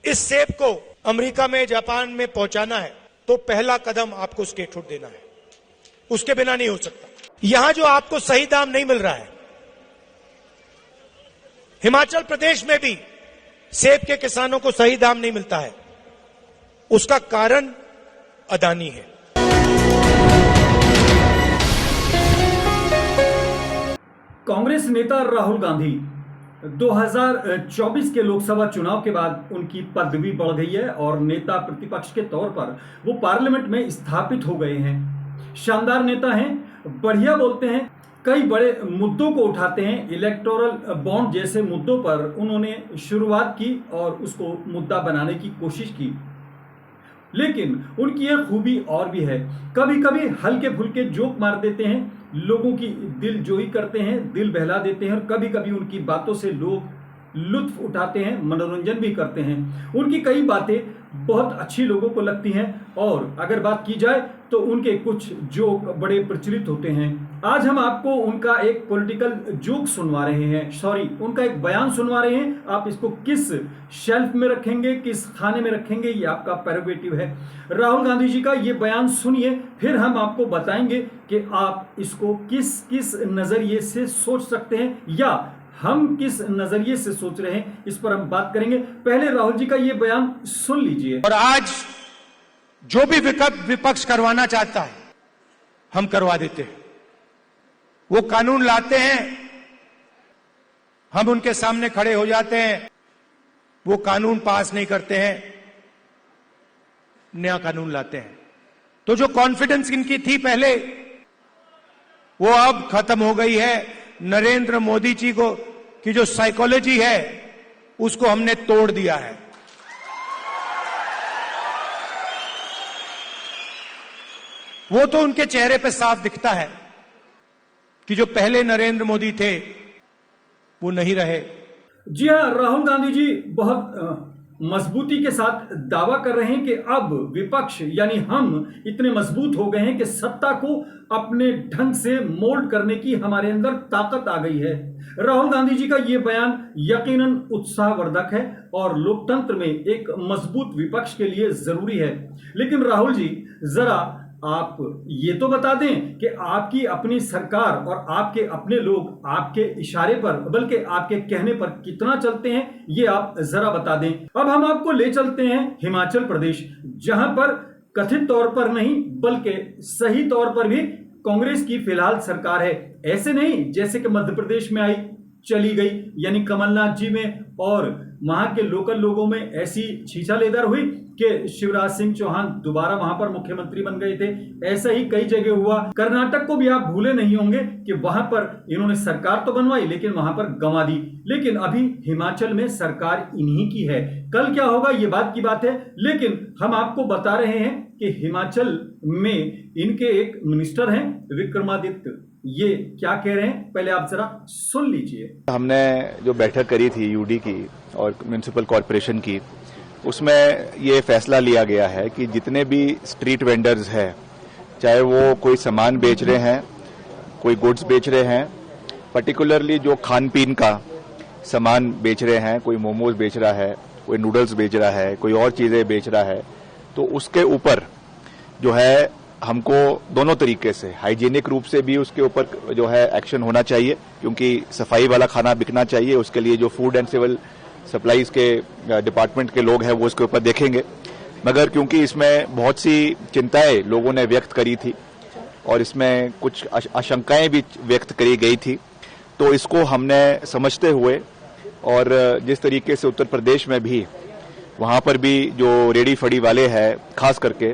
इस सेब को अमेरिका में, जापान में पहुंचाना है तो पहला कदम आपको स्टेटहुड देना है, उसके बिना नहीं हो सकता। यहां जो आपको सही दाम नहीं मिल रहा है, हिमाचल प्रदेश में भी सेब के किसानों को सही दाम नहीं मिलता है, उसका कारण अदानी है। कांग्रेस नेता राहुल गांधी 2024 के लोकसभा चुनाव के बाद उनकी पदवी बढ़ गई है और नेता प्रतिपक्ष के तौर पर वो पार्लियामेंट में स्थापित हो गए हैं। शानदार नेता हैं, बढ़िया बोलते हैं, कई बड़े मुद्दों को उठाते हैं। इलेक्टोरल बॉन्ड जैसे मुद्दों पर उन्होंने शुरुआत की और उसको मुद्दा बनाने की कोशिश की। लेकिन उनकी एक खूबी और भी है, कभी कभी हल्के फुल्के जोक मार देते हैं, लोगों की दिल जोई करते हैं, दिल बहला देते हैं और कभी कभी उनकी बातों से लोग लुत्फ उठाते हैं, मनोरंजन भी करते हैं। उनकी कई बातें बहुत अच्छी लोगों को लगती हैं और अगर बात की जाए तो उनके कुछ जोक बड़े प्रचलित होते हैं। आज हम आपको उनका एक पॉलिटिकल जोक सुनवा रहे हैं, उनका एक बयान सुनवा रहे हैं। आप इसको किस शेल्फ में रखेंगे, किस खाने में रखेंगे, ये आपका प्रेरोगेटिव है। राहुल गांधी जी का ये बयान सुनिए, फिर हम आपको बताएंगे कि आप इसको किस किस नजरिए से सोच सकते हैं या हम किस नजरिए से सोच रहे हैं, इस पर हम बात करेंगे। पहले राहुल जी का ये बयान सुन लीजिए। और आज जो भी विपक्ष करवाना चाहता है हम करवा देते हैं। वो कानून लाते हैं, हम उनके सामने खड़े हो जाते हैं। वो कानून पास नहीं करते हैं, नया कानून लाते हैं। तो जो कॉन्फिडेंस इनकी थी पहले, वो अब खत्म हो गई है। नरेंद्र मोदी जी को की जो साइकोलॉजी है उसको हमने तोड़ दिया है। वो तो उनके चेहरे पे साफ दिखता है कि जो पहले नरेंद्र मोदी थे वो नहीं रहे। जी हाँ, राहुल गांधी जी बहुत मजबूती के साथ दावा कर रहे हैं कि अब विपक्ष यानी हम इतने मजबूत हो गए हैं कि सत्ता को अपने ढंग से मोल्ड करने की हमारे अंदर ताकत आ गई है। राहुल गांधी जी का यह बयान यकीनन उत्साहवर्धक है और लोकतंत्र में एक मजबूत विपक्ष के लिए जरूरी है। लेकिन राहुल जी, जरा आप ये तो बता दें कि आपकी अपनी सरकार और आपके अपने लोग आपके इशारे पर, बल्कि आपके कहने पर कितना चलते हैं, ये आप जरा बता दें। अब हम आपको ले चलते हैं हिमाचल प्रदेश, जहां पर कथित तौर पर नहीं बल्कि सही तौर पर भी कांग्रेस की फिलहाल सरकार है। ऐसे नहीं जैसे कि मध्य प्रदेश में आई चली गई, यानी कमलनाथ जी में और वहां के लोकल लोगों में ऐसी छीछालेदर हुई कि शिवराज सिंह चौहान दोबारा वहां पर मुख्यमंत्री बन गए थे। ऐसा ही कई जगह हुआ। कर्नाटक को भी आप भूले नहीं होंगे कि वहां पर इन्होंने सरकार तो बनवाई लेकिन वहां पर गंवा दी। लेकिन अभी हिमाचल में सरकार इन्हीं की है। कल क्या होगा ये बात की बात है, लेकिन हम आपको बता रहे हैं कि हिमाचल में इनके एक मिनिस्टर हैं विक्रमादित्य, ये क्या कह रहे हैं पहले आप जरा सुन लीजिए। हमने जो बैठक करी थी यूडी की और म्युनिसिपल कॉरपोरेशन की, उसमें ये फैसला लिया गया है कि जितने भी स्ट्रीट वेंडर्स हैं, चाहे वो कोई सामान बेच रहे हैं, कोई गुड्स बेच रहे हैं, पर्टिकुलरली जो खान पीन का सामान बेच रहे हैं, कोई मोमोज बेच रहा है, कोई नूडल्स बेच रहा है, कोई और चीजें बेच रहा है, तो उसके ऊपर जो है हमको दोनों तरीके से, हाइजीनिक रूप से भी उसके ऊपर जो है एक्शन होना चाहिए, क्योंकि सफाई वाला खाना बिकना चाहिए। उसके लिए जो फूड एंड सिविल सप्लाईज के डिपार्टमेंट के लोग हैं वो उसके ऊपर देखेंगे। मगर क्योंकि इसमें बहुत सी चिंताएं लोगों ने व्यक्त करी थी और इसमें कुछ आशंकाएं भी व्यक्त करी गई थी, तो इसको हमने समझते हुए और जिस तरीके से उत्तर प्रदेश में भी वहां पर भी जो रेडी फड़ी वाले हैं खास करके,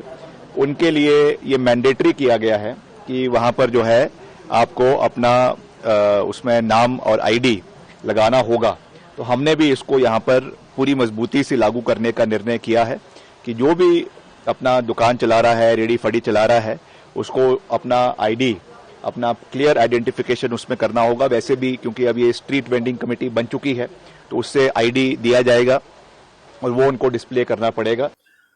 उनके लिए ये मैंडेटरी किया गया है कि वहां पर जो है आपको अपना उसमें नाम और आईडी लगाना होगा। तो हमने भी इसको यहाँ पर पूरी मजबूती से लागू करने का निर्णय किया है कि जो भी अपना दुकान चला रहा है, रेडी फड़ी चला रहा है, उसको अपना आईडी, अपना क्लियर आइडेंटिफिकेशन उसमें करना होगा। वैसे भी क्योंकि अब ये स्ट्रीट वेंडिंग कमेटी बन चुकी है तो उससे आईडी दिया जाएगा और वो उनको डिस्प्ले करना पड़ेगा।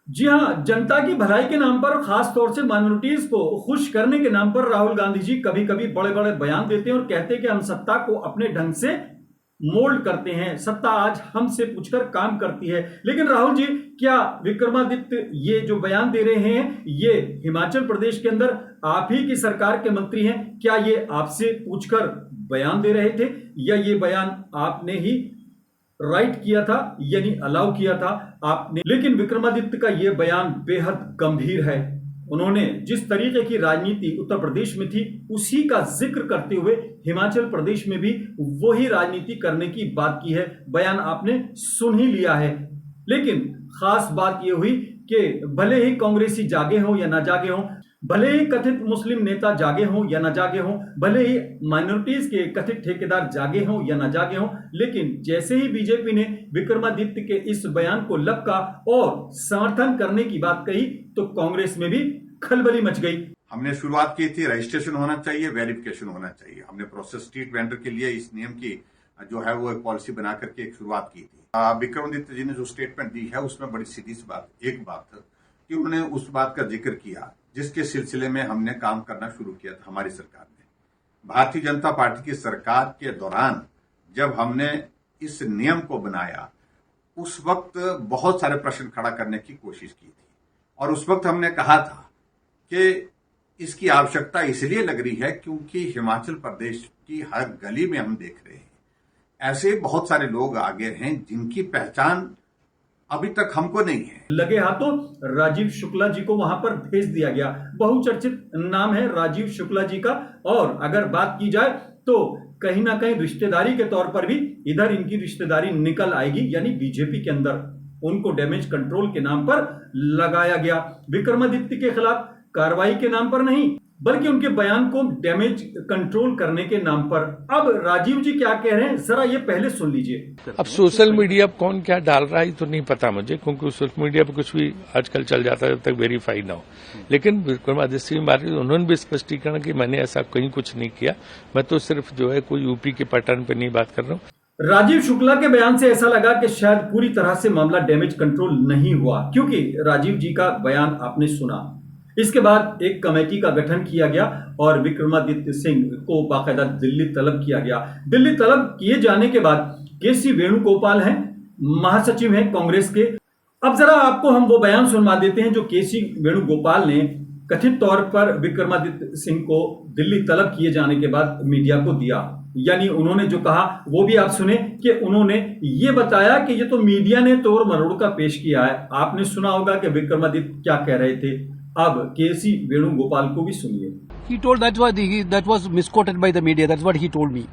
जी हाँ, जनता की भलाई के नाम पर, खास तौर से माइनॉरिटीज को खुश करने के नाम पर राहुल गांधी जी कभी कभी बड़े बड़े बयान देते हैं और कहते हैं कि हम सत्ता को अपने ढंग से मोल्ड करते हैं, सत्ता आज हमसे पूछकर काम करती है। लेकिन राहुल जी, क्या विक्रमादित्य ये जो बयान दे रहे हैं, ये हिमाचल प्रदेश के अंदर आप ही की सरकार के मंत्री हैं, क्या ये आपसे पूछकर बयान दे रहे थे या ये बयान आपने ही राइट किया था, यानी अलाउ किया था आपने? लेकिन विक्रमादित्य का ये बयान बेहद गंभीर है। उन्होंने जिस तरीके की राजनीति उत्तर प्रदेश में थी उसी का जिक्र करते हुए हिमाचल प्रदेश में भी वही राजनीति करने की बात की है। बयान आपने सुन ही लिया है। लेकिन खास बात यह हुई कि भले ही कांग्रेसी जागे हों या ना जागे हों, भले ही कथित मुस्लिम नेता जागे हों या ना जागे हों, भले ही माइनॉरिटीज के कथित ठेकेदार जागे हों या ना जागे हों, लेकिन जैसे ही बीजेपी ने विक्रमादित्य के इस बयान को लपका और समर्थन करने की बात कही तो कांग्रेस में भी खलबली मच गई। हमने शुरुआत की थी, रजिस्ट्रेशन होना चाहिए, वेरिफिकेशन होना चाहिए। हमने प्रोसेस स्ट्रीट वेंडर के लिए इस नियम की जो है वो एक पॉलिसी बना करके एक शुरुआत की थी। विक्रमादित्य जी ने जो स्टेटमेंट दी है उसमें बड़ी सीरियस एक बात है कि उन्होंने उस बात का जिक्र किया जिसके सिलसिले में हमने काम करना शुरू किया था हमारी सरकार ने। भारतीय जनता पार्टी की सरकार के दौरान जब हमने इस नियम को बनाया उस वक्त बहुत सारे प्रश्न खड़ा करने की कोशिश की थी और उस वक्त हमने कहा था कि इसकी आवश्यकता इसलिए लग रही है क्योंकि हिमाचल प्रदेश की हर गली में हम देख रहे हैं ऐसे बहुत सारे लोग आगे हैं जिनकी पहचान अभी तक हमको नहीं है। लगे हाथों राजीव शुक्ला जी को वहां पर भेज दिया गया। बहुचर्चित नाम है राजीव शुक्ला जी का, और अगर बात की जाए तो कहीं ना कहीं रिश्तेदारी के तौर पर भी इधर इनकी रिश्तेदारी निकल आएगी, यानी बीजेपी के अंदर उनको डैमेज कंट्रोल के नाम पर लगाया गया। विक्रमादित्य के खिलाफ कार्रवाई के नाम पर नहीं बल्कि उनके बयान को डैमेज कंट्रोल करने के नाम पर। अब राजीव जी क्या कह रहे हैं जरा ये पहले सुन लीजिए। अब सोशल मीडिया पर कौन क्या डाल रहा है तो नहीं पता मुझे, क्योंकि सोशल मीडिया पर कुछ भी आजकल चल जाता है जब तक वेरीफाई ना हो। लेकिन विक्रमादित्य बारे उन्होंने भी स्पष्टीकरण कि मैंने ऐसा कहीं कुछ नहीं किया, मैं तो सिर्फ जो है कोई यूपी के पैटर्न पे नहीं बात कर रहा हूँ। राजीव शुक्ला के बयान से ऐसा लगा कि शायद पूरी तरह से मामला डैमेज कंट्रोल नहीं हुआ, क्योंकि राजीव जी का बयान आपने सुना। इसके बाद एक कमेटी का गठन किया गया और विक्रमादित्य सिंह को बाकायदा दिल्ली तलब किया गया। दिल्ली तलब किए जाने के बाद केसी वेणुगोपाल हैं, महासचिव हैं कांग्रेस के। अब जरा आपको हम वो बयान सुनवा देते हैं जो केसी वेणुगोपाल ने कथित तौर पर विक्रमादित्य सिंह को दिल्ली तलब किए जाने के बाद मीडिया को दिया। यानी उन्होंने जो कहा वो भी आप सुने कि उन्होंने ये बताया कि ये तो मीडिया ने तोड़ मरोड़ का पेश किया है। आपने सुना होगा कि विक्रमादित्य क्या कह रहे थे। अब केसी वेणुगोपाल को भी सुनिए। He told that was misquoted by the media. That's what he told me.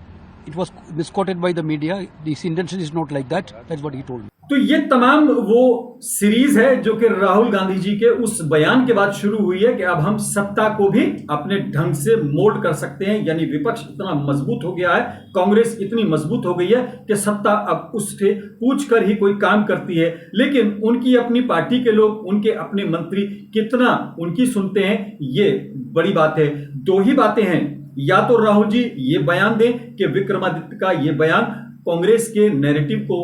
It was misquoted by the media. His intention is not like that. That's what he told me. तो ये तमाम वो सीरीज है जो कि राहुल गांधी जी के उस बयान के बाद शुरू हुई है कि अब हम सत्ता को भी अपने ढंग से मोल्ड कर सकते हैं। यानी विपक्ष इतना मजबूत हो गया है, कांग्रेस इतनी मजबूत हो गई है कि सत्ता अब उससे पूछकर ही कोई काम करती है। लेकिन उनकी अपनी पार्टी के लोग, उनके अपने मंत्री कितना उनकी सुनते हैं, ये बड़ी बात है। दो ही बातें हैं, या तो राहुल जी ये बयान दें कि विक्रमादित्य का ये बयान कांग्रेस के नैरेटिव को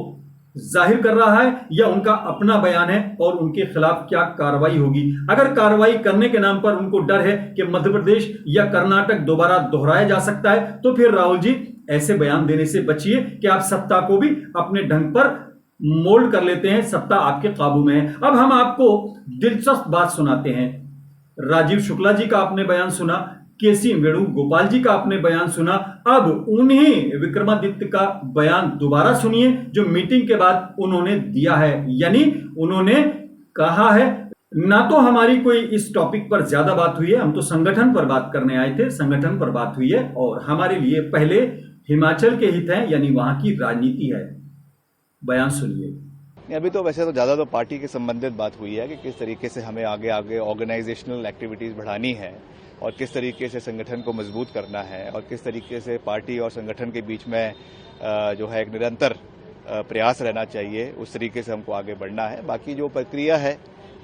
जाहिर कर रहा है या उनका अपना बयान है और उनके खिलाफ क्या कार्रवाई होगी। अगर कार्रवाई करने के नाम पर उनको डर है कि मध्य प्रदेश या कर्नाटक दोबारा दोहराया जा सकता है, तो फिर राहुल जी ऐसे बयान देने से बचिए कि आप सत्ता को भी अपने ढंग पर मोल्ड कर लेते हैं, सत्ता आपके काबू में है। अब हम आपको दिलचस्प बात सुनाते हैं। राजीव शुक्ला जी का आपने बयान सुना, केसी वेणुगोपाल जी का आपने बयान सुना, अब उन्हीं विक्रमादित्य का बयान दोबारा सुनिए जो मीटिंग के बाद उन्होंने दिया है। यानी उन्होंने कहा है, ना तो हमारी कोई इस टॉपिक पर ज्यादा बात हुई है, हम तो संगठन पर बात करने आए थे, संगठन पर बात हुई है और हमारे लिए पहले हिमाचल के हित हैं, यानी वहां की राजनीति है। बयान सुनिए। अभी तो वैसे तो ज्यादा तो पार्टी के संबंधित बात हुई है कि किस तरीके से हमें आगे आगे ऑर्गेनाइजेशनल एक्टिविटीज बढ़ानी है और किस तरीके से संगठन को मजबूत करना है और किस तरीके से पार्टी और संगठन के बीच में जो है एक निरंतर प्रयास रहना चाहिए, उस तरीके से हमको आगे बढ़ना है। बाकी जो प्रक्रिया है,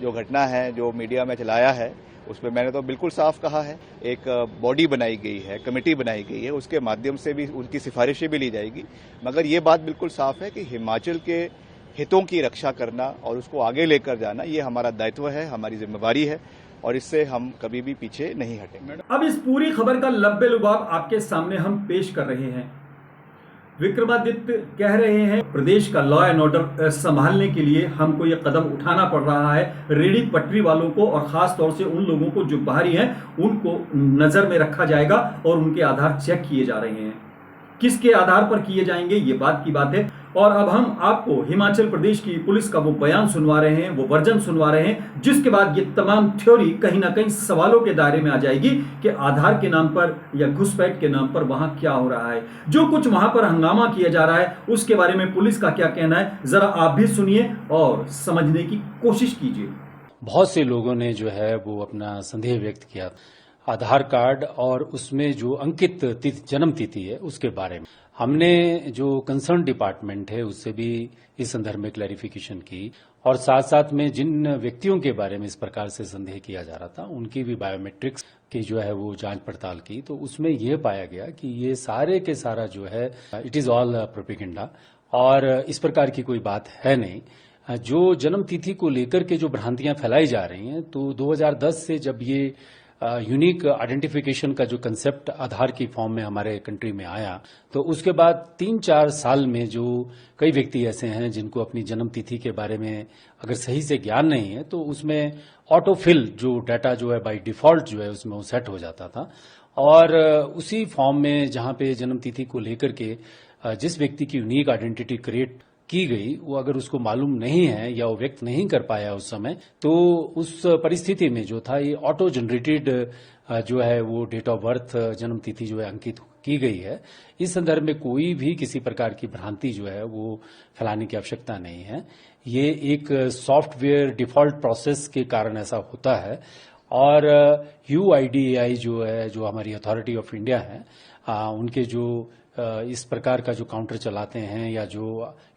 जो घटना है, जो मीडिया में चलाया है, उसमें मैंने तो बिल्कुल साफ कहा है। एक बॉडी बनाई गई है, कमेटी बनाई गई है, उसके माध्यम से भी उनकी सिफारिशें भी ली जाएगी। मगर ये बात बिल्कुल साफ है कि हिमाचल के हितों की रक्षा करना और उसको आगे लेकर जाना, ये हमारा दायित्व है, हमारी जिम्मेवारी है और इससे हम कभी भी पीछे नहीं हटेंगे। अब इस पूरी खबर का लब्बे लुबाब आपके सामने हम पेश कर रहे हैं। विक्रमादित्य कह रहे हैं प्रदेश का लॉ एंड ऑर्डर संभालने के लिए हमको ये कदम उठाना पड़ रहा है। रेडी पटरी वालों को और खास तौर से उन लोगों को जो बाहरी हैं उनको नजर में रखा जाएगा और उनके आधार चेक किए जा रहे हैं। किसके आधार पर किए जाएंगे ये बात की बात है। और अब हम आपको हिमाचल प्रदेश की पुलिस का वो बयान सुनवा रहे हैं, वो वर्जन सुनवा रहे हैं, जिसके बाद ये तमाम थ्योरी कहीं ना कहीं सवालों के दायरे में आ जाएगी कि आधार के नाम पर या घुसपैठ के नाम पर वहां क्या हो रहा है। जो कुछ वहां पर हंगामा किया जा रहा है उसके बारे में पुलिस का क्या कहना है, जरा आप भी सुनिए और समझने की कोशिश कीजिए। बहुत से लोगों ने जो है वो अपना संदेह व्यक्त किया आधार कार्ड और उसमें जो अंकित जन्म तिथि है उसके बारे में। हमने जो कंसर्न डिपार्टमेंट है उससे भी इस संदर्भ में क्लैरिफिकेशन की और साथ साथ में जिन व्यक्तियों के बारे में इस प्रकार से संदेह किया जा रहा था उनकी भी बायोमेट्रिक्स की जो है वो जांच पड़ताल की, तो उसमें यह पाया गया कि ये सारे के सारा जो है इट इज ऑल प्रोपेगेंडा और इस प्रकार की कोई बात है नहीं। जो जन्म तिथि को लेकर के जो भ्रांतियां फैलाई जा रही हैं, तो 2010 से जब ये यूनिक आइडेंटिफिकेशन का जो कंसेप्ट आधार की फॉर्म में हमारे कंट्री में आया, तो उसके बाद 3-4 साल में जो कई व्यक्ति ऐसे हैं जिनको अपनी जन्म तिथि के बारे में अगर सही से ज्ञान नहीं है तो उसमें ऑटोफिल जो डाटा जो है बाय डिफॉल्ट जो है उसमें वो सेट हो जाता था और उसी फॉर्म में जहां पे जन्म तिथि को लेकर के जिस व्यक्ति की यूनिक आइडेंटिटी क्रिएट की गई वो अगर उसको मालूम नहीं है या वो व्यक्त नहीं कर पाया उस समय, तो उस परिस्थिति में जो था ये ऑटो जनरेटेड जो है वो डेट ऑफ बर्थ जन्म तिथि जो है अंकित की गई है। इस संदर्भ में कोई भी किसी प्रकार की भ्रांति जो है वो फैलाने की आवश्यकता नहीं है। ये एक सॉफ्टवेयर डिफॉल्ट प्रोसेस के कारण ऐसा होता है और UIDAI जो है, जो हमारी अथॉरिटी ऑफ इंडिया है, उनके जो इस प्रकार का जो काउंटर चलाते हैं या जो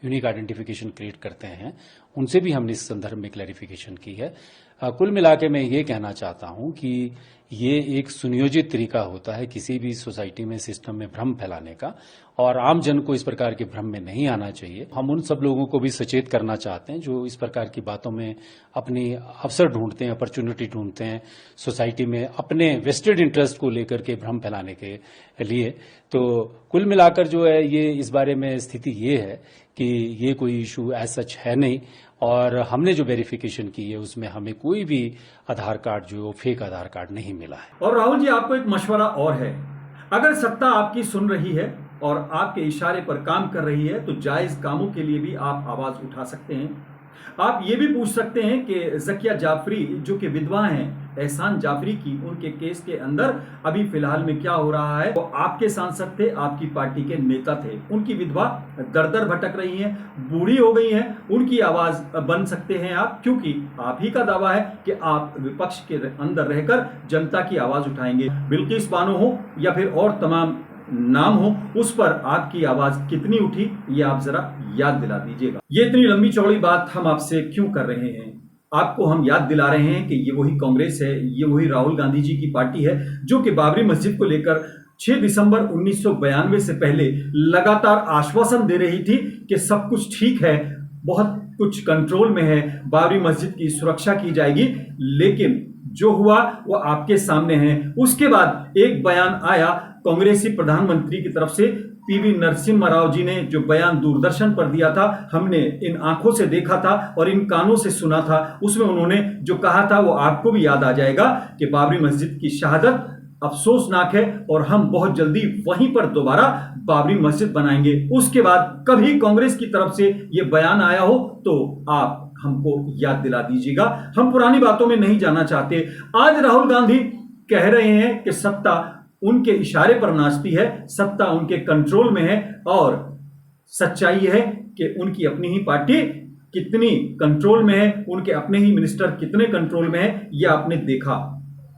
यूनिक आइडेंटिफिकेशन क्रिएट करते हैं उनसे भी हमने इस संदर्भ में क्लैरिफिकेशन की है। कुल मिला के मैं ये कहना चाहता हूं कि ये एक सुनियोजित तरीका होता है किसी भी सोसाइटी में सिस्टम में भ्रम फैलाने का और आम जन को इस प्रकार के भ्रम में नहीं आना चाहिए। हम उन सब लोगों को भी सचेत करना चाहते हैं जो इस प्रकार की बातों में अपनी अवसर ढूंढते हैं, अपॉर्चुनिटी ढूंढते हैं सोसाइटी में अपने वेस्टेड इंटरेस्ट को लेकर के भ्रम फैलाने के लिए। तो कुल मिलाकर जो है ये इस बारे में स्थिति ये है कि ये कोई इशू एज सच है नहीं और हमने जो वेरिफिकेशन की है उसमें हमें कोई भी आधार कार्ड जो फेक आधार कार्ड नहीं मिला है। और राहुल जी, आपको एक मशवरा और है, अगर सत्ता आपकी सुन रही है और आपके इशारे पर काम कर रही है तो जायज कामों के लिए भी आप आवाज उठा सकते हैं। आप ये भी पूछ सकते हैं कि ज़किया जाफरी जो कि विधवा हैं एहसान जाफरी की, उनके केस के अंदर अभी फिलहाल में क्या हो रहा है। वो आपके सांसद थे, आपकी पार्टी के नेता थे, उनकी विधवा दर-दर भटक रही हैं, बूढ़ी हो गई हैं, उनकी आवाज बन सकते हैं आप, क्योंकि आप ही का दावा है कि आप विपक्ष के अंदर रहकर जनता की आवाज उठाएंगे। बिल्किस बानो हो या फिर और तमाम नाम हो, उस पर आपकी आवाज कितनी उठी ये आप जरा याद दिला दीजिएगा। ये इतनी लंबी चौड़ी बात हम आपसे क्यों कर रहे हैं? आपको हम याद दिला रहे हैं कि ये वही कांग्रेस है, ये वही राहुल गांधी जी की पार्टी है जो कि बाबरी मस्जिद को लेकर 6 दिसंबर 1992 से पहले लगातार आश्वासन दे रही थी कि सब कुछ ठीक है, बहुत कुछ कंट्रोल में है, बाबरी मस्जिद की सुरक्षा की जाएगी। लेकिन जो हुआ वो आपके सामने है। उसके बाद एक बयान आया कांग्रेसी प्रधानमंत्री की तरफ से, पीवी नरसिम्हा राव जी ने जो बयान दूरदर्शन पर दिया था, हमने इन आंखों से देखा था और इन कानों से सुना था। उसमें उन्होंने जो कहा था वो आपको भी याद आ जाएगा कि बाबरी मस्जिद की शहादत अफसोसनाक है और हम बहुत जल्दी वहीं पर दोबारा बाबरी मस्जिद बनाएंगे। उसके बाद कभी कांग्रेस की तरफ से ये बयान आया हो तो आप हमको याद दिला दीजिएगा। हम पुरानी बातों में नहीं जाना चाहते। आज राहुल गांधी कह रहे हैं कि सत्ता उनके इशारे पर नाचती है, सत्ता उनके कंट्रोल में है और सच्चाई है कि उनकी अपनी ही पार्टी कितनी कंट्रोल में है, उनके अपने ही मिनिस्टर कितने कंट्रोल में है, यह आपने देखा।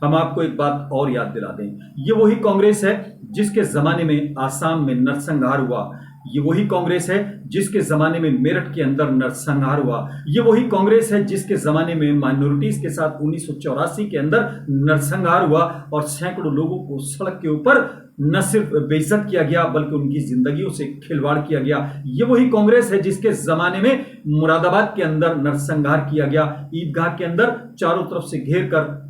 हम आपको एक बात और याद दिला दें, ये वही कांग्रेस है जिसके जमाने में आसाम में नरसंहार हुआ, ये वही कांग्रेस है जिसके जमाने में मेरठ के अंदर नरसंहार हुआ, ये वही कांग्रेस है जिसके जमाने में माइनॉरिटीज के साथ 1984 के अंदर नरसंहार हुआ और सैकड़ों लोगों को सड़क के ऊपर न सिर्फ बेइज्जत किया गया बल्कि उनकी जिंदगियों से खिलवाड़ किया गया। ये वही कांग्रेस है जिसके जमाने में मुरादाबाद के अंदर नरसंहार किया गया, ईदगाह के अंदर चारों तरफ से घेर कर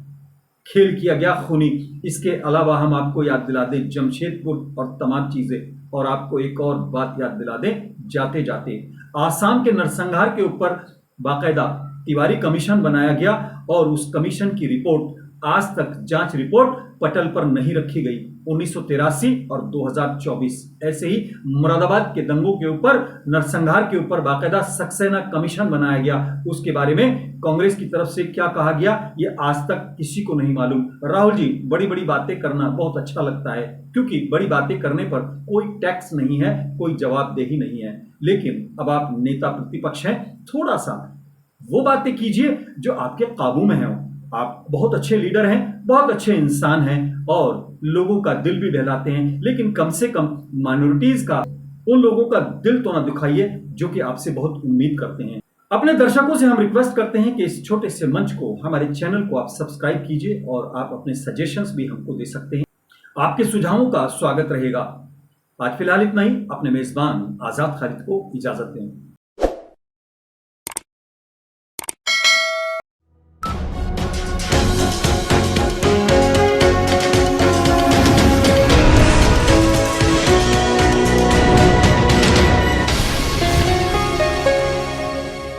खेल किया गया खूनी। इसके अलावा हम आपको याद दिला दें जमशेदपुर और तमाम चीजें और आपको एक और बात याद दिला दें जाते जाते, आसाम के नरसंहार के ऊपर बाकायदा तिवारी कमीशन बनाया गया और उस कमीशन की रिपोर्ट आज तक जांच रिपोर्ट पटल पर नहीं रखी गई। 1983 और 2024 ऐसे ही मुरादाबाद के दंगों के ऊपर, नरसंहार के ऊपर बाकायदा सक्सेना कमीशन बनाया गया। उसके बारे में कांग्रेस की तरफ से क्या कहा गया ये आज तक किसी को नहीं मालूम। राहुल जी, बड़ी बड़ी बातें करना बहुत अच्छा लगता है क्योंकि बड़ी बातें करने पर कोई टैक्स नहीं है, कोई जवाबदेही नहीं है। लेकिन अब आप नेता प्रतिपक्ष हैं, थोड़ा सा वो बातें कीजिए जो आपके काबू में है। आप बहुत अच्छे लीडर हैं, बहुत अच्छे इंसान हैं और लोगों का दिल भी बहलाते हैं, लेकिन कम से कम माइनॉरिटीज का, उन लोगों का दिल तो ना दुखाइए जो कि आपसे बहुत उम्मीद करते हैं। अपने दर्शकों से हम रिक्वेस्ट करते हैं कि इस छोटे से मंच को, हमारे चैनल को आप सब्सक्राइब कीजिए और आप अपने सजेशंस भी हमको दे सकते हैं। आपके सुझावों का स्वागत रहेगा। आज फिलहाल इतना ही। अपने मेजबान आजाद खालिद को इजाजत दें।